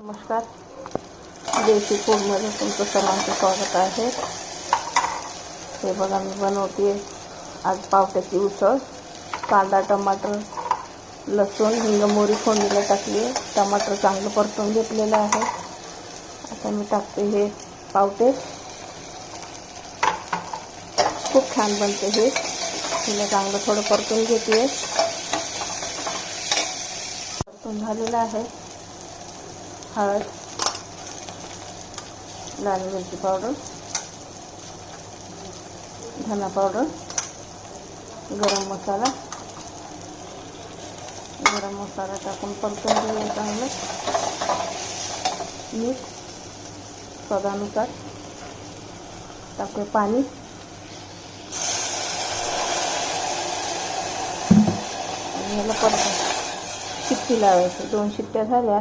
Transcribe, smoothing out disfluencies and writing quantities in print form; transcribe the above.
नमस्कार, देशी फूडमध्ये तुमचं सर्वांचं स्वागत आहे. हे बघा, मी बनवते आज पावट्याची उसळ. कांदा, टमाटर, लसूण, हिंग, मोहरी फोडणीला टाकली आहे. टमाटर चांगलं परतून घेतलेलं आहे. आता मी टाकते हे पावटे. खूप छान बनते हे. हिला चांगलं थोडं परतून घेते. परतून झालेलं आहे. हळद, लाल मिरची पावडर, धना पावडर, गरम मसाला टाकून परतून घेऊया चांगलं. मीठ स्वादानुसार टाकूया. पाणी आणि ह्याला परतून शिट्टी लावायची. 2 शिट्ट्या झाल्या